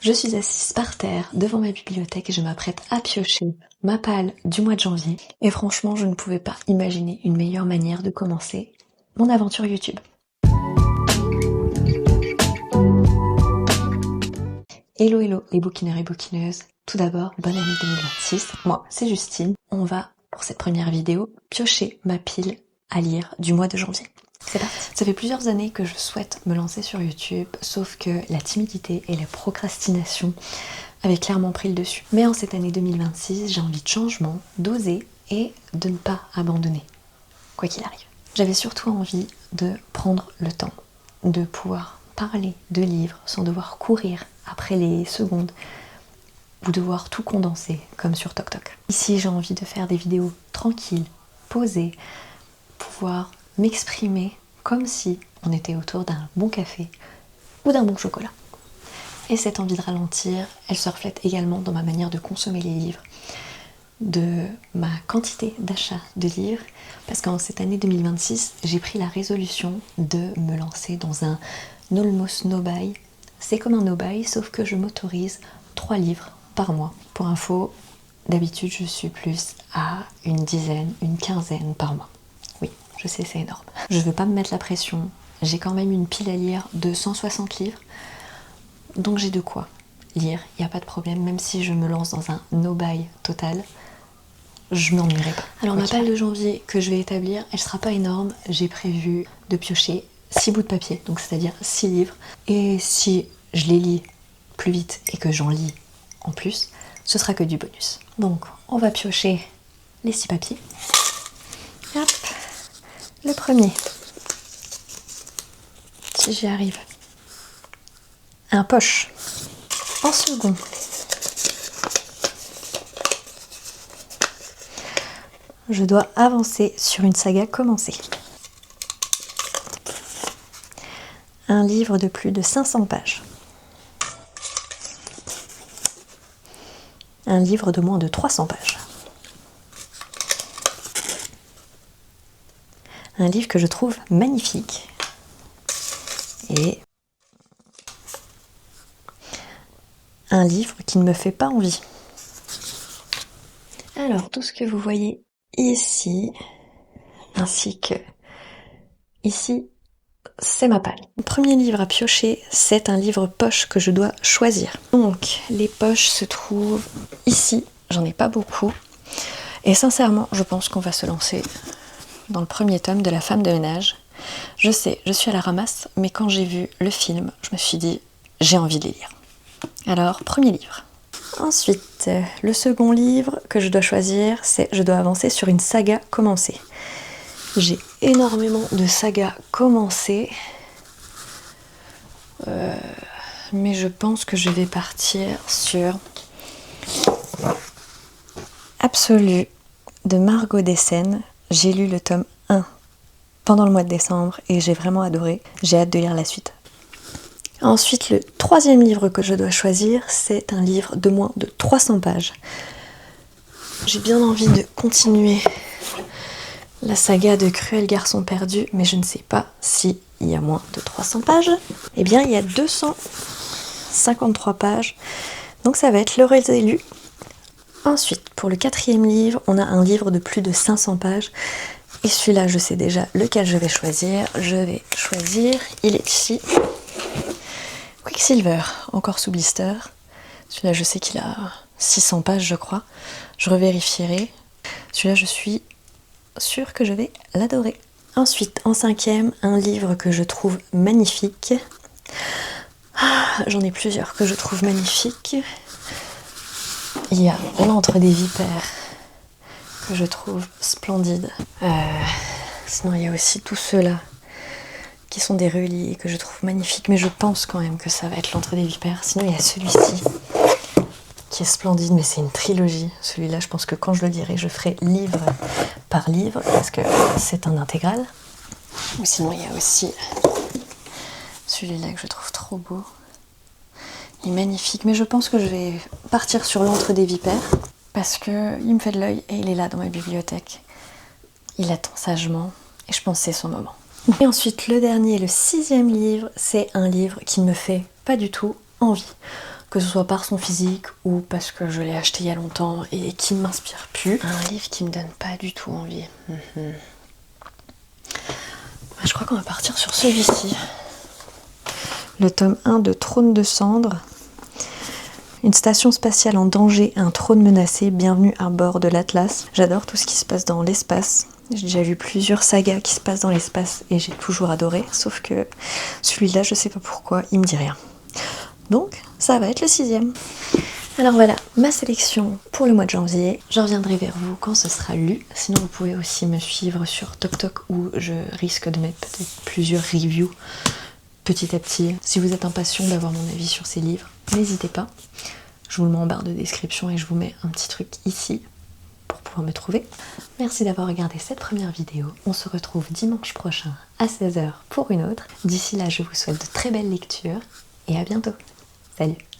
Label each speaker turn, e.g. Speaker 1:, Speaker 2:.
Speaker 1: Je suis assise par terre devant ma bibliothèque et je m'apprête à piocher ma palle du mois de janvier. Et franchement, je ne pouvais pas imaginer une meilleure manière de commencer mon aventure YouTube. Hello hello les bouquineurs et bouquineuses. Tout d'abord, bonne année 2026. Moi, c'est Justine. On va, pour cette première vidéo, piocher ma pile à lire du mois de janvier. C'est parti. Ça fait plusieurs années que je souhaite me lancer sur YouTube, sauf que la timidité et la procrastination avaient clairement pris le dessus. Mais en cette année 2026, j'ai envie de changement, d'oser et de ne pas abandonner, quoi qu'il arrive. J'avais surtout envie de prendre le temps, de pouvoir parler de livres sans devoir courir après les secondes ou devoir tout condenser comme sur TokTok. Ici, j'ai envie de faire des vidéos tranquilles, posées, pouvoir m'exprimer comme si on était autour d'un bon café ou d'un bon chocolat. Et cette envie de ralentir, elle se reflète également dans ma manière de consommer les livres, de ma quantité d'achat de livres, parce qu'en cette année 2026, j'ai pris la résolution de me lancer dans un almost no buy. C'est comme un no buy, sauf que je m'autorise 3 livres par mois. Pour info, d'habitude je suis plus à une dizaine, une quinzaine par mois. Oui, je sais, c'est énorme. Je veux pas me mettre la pression, j'ai quand même une pile à lire de 160 livres, donc j'ai de quoi lire, il n'y a pas de problème, même si je me lance dans un no-buy total, je m'ennuierai pas. Alors ma palle de janvier que je vais établir, elle sera pas énorme, j'ai prévu de piocher 6 bouts de papier, donc c'est-à-dire 6 livres, et si je les lis plus vite et que j'en lis en plus, ce sera que du bonus. Donc on va piocher les 6 papiers. Hop, le premier, si j'y arrive, un poche. En second, je dois avancer sur une saga commencée. Un livre de plus de 500 pages. Un livre de moins de 300 pages. Un livre que je trouve magnifique. Et un livre qui ne me fait pas envie. Alors, tout ce que vous voyez ici, ainsi que ici, c'est ma palle. Le premier livre à piocher, c'est un livre poche que je dois choisir. Donc, les poches se trouvent ici. J'en ai pas beaucoup. Et sincèrement, je pense qu'on va se lancer dans le premier tome de La femme de ménage. Je sais, je suis à la ramasse, mais quand j'ai vu le film, je me suis dit, j'ai envie de les lire. Alors, premier livre. Ensuite, le second livre que je dois choisir, c'est je dois avancer sur une saga commencée. J'ai énormément de sagas commencées, mais je pense que je vais partir sur Absolu de Margot Dessen. J'ai lu le tome 1 pendant le mois de décembre et j'ai vraiment adoré. J'ai hâte de lire la suite. Ensuite, le troisième livre que je dois choisir, c'est un livre de moins de 300 pages. J'ai bien envie de continuer la saga de Cruel garçon perdu, mais je ne sais pas s'il y a moins de 300 pages. Eh bien, il y a 253 pages, donc ça va être Le Résolu. Ensuite, pour le quatrième livre, on a un livre de plus de 500 pages. Et celui-là, je sais déjà lequel je vais choisir. Je vais choisir, il est ici, Quicksilver, encore sous blister. Celui-là, je sais qu'il a 600 pages, je crois. Je revérifierai. Celui-là, je suis sûre que je vais l'adorer. Ensuite, en cinquième, un livre que je trouve magnifique. J'en ai plusieurs que je trouve magnifiques. Il y a L'Antre des vipères, que je trouve splendide. Sinon, il y a aussi tous ceux-là, qui sont des reliés, que je trouve magnifiques. Mais je pense quand même que ça va être L'Antre des vipères. Sinon, il y a celui-ci, qui est splendide, mais c'est une trilogie. Celui-là, je pense que quand je le lirai, je ferai livre par livre, parce que c'est un intégral. Ou sinon, il y a aussi celui-là que je trouve trop beau. Il est magnifique, mais je pense que je vais partir sur L'Antre des vipères, parce que il me fait de l'œil et il est là dans ma bibliothèque. Il attend sagement, et je pense que c'est son moment. Et ensuite, le dernier, le 6e livre, c'est un livre qui ne me fait pas du tout envie. que ce soit par son physique ou parce que je l'ai acheté il y a longtemps et qui ne m'inspire plus. Un livre qui me donne pas du tout envie. Je crois qu'on va partir sur celui-ci. Le tome 1 de Trône de cendre. Une station spatiale en danger, un trône menacé, bienvenue à bord de l'Atlas. J'adore tout ce qui se passe dans l'espace. J'ai déjà lu plusieurs sagas qui se passent dans l'espace et j'ai toujours adoré, sauf que celui-là, je sais pas pourquoi, il me dit rien. Donc, ça va être le 6e. Alors voilà, ma sélection pour le mois de janvier. Je reviendrai vers vous quand ce sera lu. Sinon, vous pouvez aussi me suivre sur TokTok où je risque de mettre peut-être plusieurs reviews petit à petit. Si vous êtes impatient d'avoir mon avis sur ces livres, n'hésitez pas. Je vous le mets en barre de description et je vous mets un petit truc ici pour pouvoir me trouver. Merci d'avoir regardé cette première vidéo. On se retrouve dimanche prochain à 16 h pour une autre. D'ici là, je vous souhaite de très belles lectures et à bientôt. Salut!